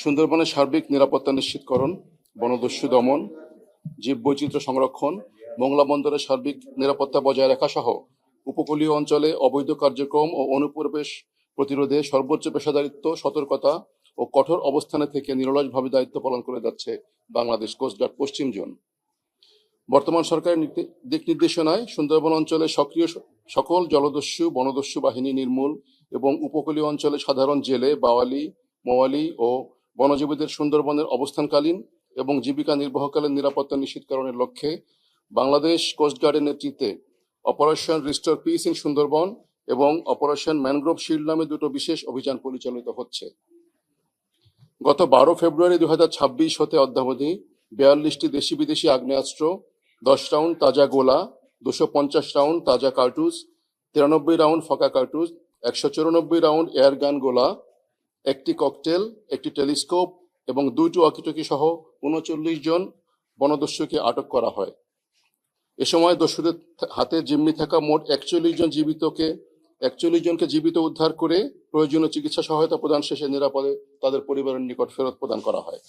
সুন্দরবনের সার্বিক নিরাপত্তা নিশ্চিতকরণ, বনদস্যু দমন, জীববৈচিত্র্য সংরক্ষণ, মোংলা বন্দরের সার্বিক নিরাপত্তা বজায় রাখা সহ উপকূলীয় অঞ্চলে অবৈধ কার্যক্রম ও অনুপ্রবেশ প্রতিরোধে সর্বোচ্চ পেশাদারিত্ব, সতর্কতা ও কঠোর অবস্থানে থেকে নিরলসভাবে দায়িত্ব পালন করে যাচ্ছে বাংলাদেশ কোস্টগার্ড পশ্চিম জোন। বর্তমান সরকারের দিক নির্দেশনায় সুন্দরবন অঞ্চলে সক্রিয় সকল জলদস্যু, বনদস্যু বাহিনী নির্মূল এবং উপকূলীয় অঞ্চলে সাধারণ জেলে, বাওয়ালি, মোয়ালি ও বনজীবীদের সুন্দরবনের অবস্থানকালীন এবং জীবিকা নির্বাহকালীন নিরাপত্তা নিশ্চিতকরণের লক্ষ্যে বাংলাদেশ কোস্টগার্ডের নেতৃত্বে operation restore piece in Sundarban এবং অপারেশন ম্যানগ্রোভ শিল্ড নামে দুটো বিশেষ অভিযান পরিচালিত হচ্ছে। গত 12 ফেব্রুয়ারি 2026 হতে অদ্যাবধি 42টি দেশি বিদেশি আগ্নেয়াস্ত্র, 10 রাউন্ড তাজা গোলা, 250 রাউন্ড তাজা কার্তুজ, 93 রাউন্ড ফাঁকা কার্তুজ, 194 রাউন্ড এয়ারগান গোলা, একটি ককটেল, একটি টেলিস্কোপ এবং 2টি ওয়াকিটকি সহ 39 জন বনদস্যুকে আটক করা হয়। এ সময় দস্যুদের হাতে জিম্মি থাকা মোট 41 জনকে জীবিত উদ্ধার করে প্রয়োজনীয় চিকিৎসা সহায়তা প্রদান শেষে নিরাপদে তাদের পরিবারের নিকট ফেরত প্রদান করা হয়।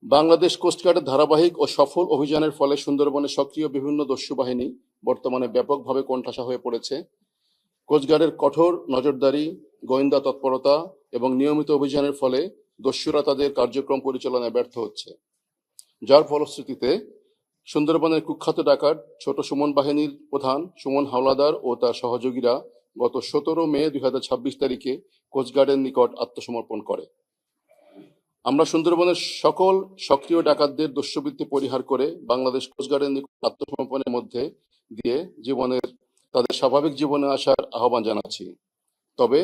বাংলাদেশ কোস্টগার্ডের ধারাবাহিক ও সফল অভিযানের ফলে সুন্দরবনে সক্রিয় বিভিন্ন দস্যু বাহিনী বর্তমানে ব্যাপকভাবে কোণঠাসা হয়ে পড়েছে। কোস্টগার্ডের কঠোর নজরদারি, গোয়েন্দা তৎপরতা এবং নিয়মিত অভিযানের ফলে দস্যুরা তাদের কার্যক্রম পরিচালনায় ব্যর্থ হচ্ছে, যার ফলশ্রুতিতে সুন্দরবনের কুখ্যাত ডাকাত ছোট সুমন বাহিনীর প্রধান সুমন হাওলাদার ও তার সহযোগীরা গত 17 মে 2026 তারিখে কোস্টগার্ডের নিকট আত্মসমর্পণ করে। আমরা সুন্দরবনের সকল সক্রিয় ডাকাতদের দস্যুবৃত্তি পরিহার করে বাংলাদেশ কোস্টগার্ডের নিকট আত্মসমর্পণের মধ্যে দিয়ে তাদের স্বাভাবিক জীবনে আসার আহ্বান জানাচ্ছি। তবে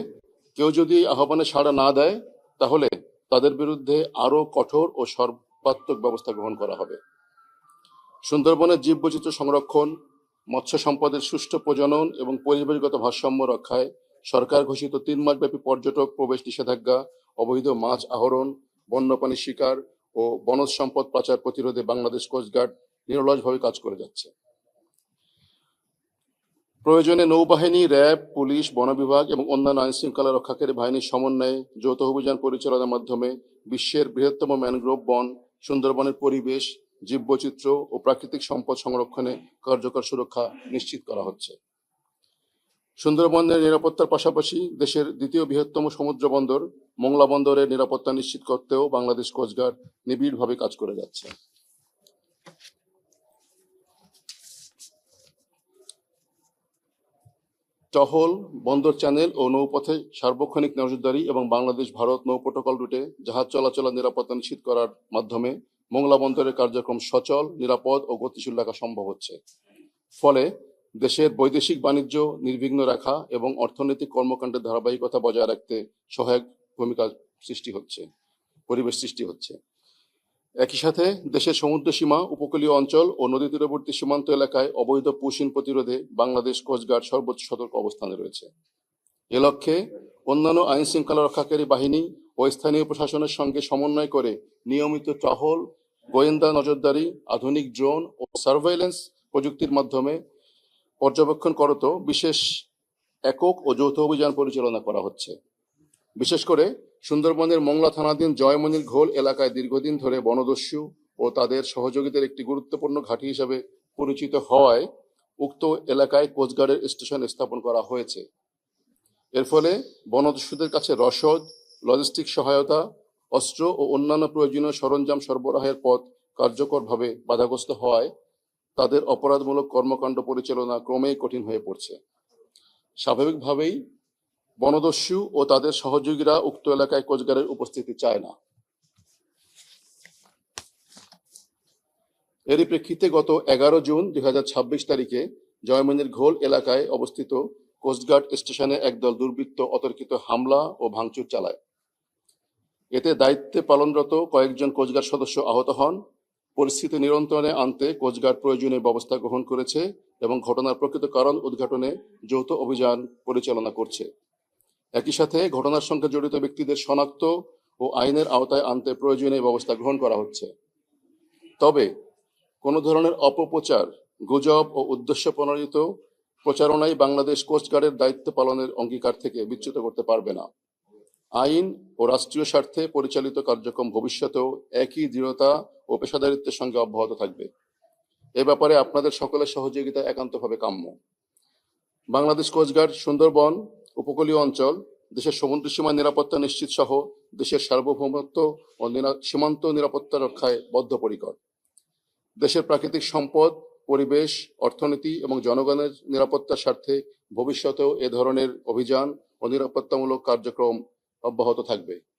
কেউ যদি আহ্বানে সাড়া না দেয় তাহলে তাদের বিরুদ্ধে আরো কঠোর ও সর্বাত্মক ব্যবস্থা গ্রহণ করা হবে। সুন্দরবনের জীববৈচিত্র্য সংরক্ষণ, মৎস্য সম্পদের সুষ্ঠু প্রজনন এবং পরিবেশগত ভারসাম্য রক্ষায় সরকার ঘোষিত 3 মাসব্যাপী পর্যটক প্রবেশ নিষেধাজ্ঞা, অবৈধ মাছ আহরণ, বন্যপ্রাণী শিকার ও বনজ সম্পদ পাচার প্রতিরোধে বাংলাদেশ কোস্টগার্ড নিরলসভাবে কাজ করে যাচ্ছে। প্রয়োজনে নৌবাহিনী, র্যাব, পুলিশ, বন বিভাগ এবং অন্যান্য আইন শৃঙ্খলা রক্ষাকারী বাহিনীর সমন্বয়ে যৌথ অভিযান পরিচালনার মাধ্যমে বিশ্বের বৃহত্তম ম্যানগ্রোভ বন সুন্দরবনের পরিবেশ, জীববৈচিত্র্য ও প্রাকৃতিক সম্পদ সংরক্ষণে কার্যকর সুরক্ষা নিশ্চিত করা হচ্ছে। সুন্দরবনের নিরাপত্তার পাশাপাশি দেশের দ্বিতীয় বৃহত্তম সমুদ্র বন্দর মোংলা বন্দরের নিরাপত্তা নিশ্চিত করতেও বাংলাদেশ কোস্টগার্ড নিবিড়ভাবে কাজ করে যাচ্ছে। টহল, বন্দর চ্যানেল ও নৌপথে সার্বক্ষণিক নজরদারি এবং বাংলাদেশ ভারত নৌ প্রোটোকল রুটে জাহাজ চলাচলের নিরাপত্তা নিশ্চিত করার মাধ্যমে মোংলা বন্দরের কার্যক্রম সচল, নিরাপদ ও গতিশীল রাখা সম্ভব হচ্ছে। ফলে দেশের বৈদেশিক বাণিজ্য নির্বিঘ্ন রাখা এবং অর্থনৈতিক কর্মকাণ্ডের ধারাবাহিকতা বজায় রাখতে সহায়ক পরিবেশ সৃষ্টি হচ্ছে। একই সাথে দেশের সমুদ্র সীমা, উপকূলীয় অঞ্চল ও নদী তীরবর্তী সীমান্ত এলাকায় অবৈধ পুশিন প্রতিরোধে বাংলাদেশ কোস্টগার্ড সর্বোচ্চ সতর্ক অবস্থানে রয়েছে। এ লক্ষ্যে অন্যান্য আইন শৃঙ্খলা রক্ষাকারী বাহিনী ও স্থানীয় প্রশাসনের সঙ্গে সমন্বয় করে নিয়মিত টহল, গোয়েন্দা নজরদারি, আধুনিক ড্রোন ও সার্ভেইলেন্স প্রযুক্তির মাধ্যমে পর্যবেক্ষণ করত বিশেষ একক ও যৌথ অভিযান পরিচালনা করা হচ্ছে। বিশেষ করে সুন্দরবনের মোংলা থানাধীন জয়মনির ঘোল এলাকায় দীর্ঘদিন ধরে বনদস্যু ও তাদের সহযোগীদের একটি গুরুত্বপূর্ণ ঘাঁটি হিসেবে পরিচিত হওয়ায় উক্ত এলাকায় কোস্টগার্ডের স্টেশন স্থাপন করা হয়েছে। এর ফলে বনদস্যুদের কাছে রসদ, লজিস্টিক সহায়তা, অস্ত্র ও অন্যান্য প্রয়োজনীয় সরঞ্জাম সরবরাহের পথ কার্যকরভাবে বাধাগ্রস্ত হওয়ায় তাদের অপরাধমূলক কর্মকাণ্ড পরিচালনা ক্রমেই কঠিন হয়ে পড়ছে। স্বাভাবিকভাবেই বনদস্যু ও তাদের সহযোগীরা উক্ত এলাকায় কোস্টগার্ডের উপস্থিতি চায় না। এরই প্রেক্ষিতে গত 11 জুন 2026 তারিখে জয়মনির ঘোল এলাকায় অবস্থিত কোস্টগার্ড স্টেশনে একদল দুর্বৃত্ত অতর্কিত হামলা ও ভাঙচুর চালায়। এতে দায়িত্বে পালনরত কয়েকজন কোস্টগার্ড সদস্য আহত হন। পরিস্থিতি নিয়ন্ত্রণে আনতে কোস্টগার্ড প্রয়োজনীয় ব্যবস্থা গ্রহণ করেছে এবং ঘটনার প্রকৃত কারণ উদ্ঘাটনে যৌথ অভিযান পরিচালনা করছে। একই সাথে ঘটনার সঙ্গে জড়িত ব্যক্তিদের শনাক্ত ও আইনের আওতায় আনতে প্রয়োজনীয় ব্যবস্থা গ্রহণ করা হচ্ছে। তবে কোনো ধরনের অপপ্রচার, গুজব ও উদ্দেশ্য প্রণোদিত প্রচারণাই বাংলাদেশ কোস্টগার্ডের দায়িত্ব পালনের অঙ্গীকার থেকে বিচ্যুত করতে পারবে না। আইন ও রাষ্ট্রীয় স্বার্থে পরিচালিত কার্যক্রম ভবিষ্যতেও একই দৃঢ়তা ও পেশাদারিত্বের সঙ্গে অব্যাহত থাকবে। এ ব্যাপারে আপনাদের সকলের সহযোগিতা একান্তভাবে কাম্য। বাংলাদেশ কোস্টগার্ড সুন্দরবন উপকূলীয় অঞ্চল, দেশের সমুদ্র সীমা নিরাপত্তা নিশ্চিত সহ দেশের সার্বভৌমত্ব ও সীমান্ত নিরাপত্তা রক্ষায় বদ্ধপরিকর। দেশের প্রাকৃতিক সম্পদ, পরিবেশ, অর্থনীতি এবং জনগণের নিরাপত্তার স্বার্থে ভবিষ্যতেও এ ধরনের অভিযান ও নিরাপত্তামূলক কার্যক্রম অব্যাহত থাকবে।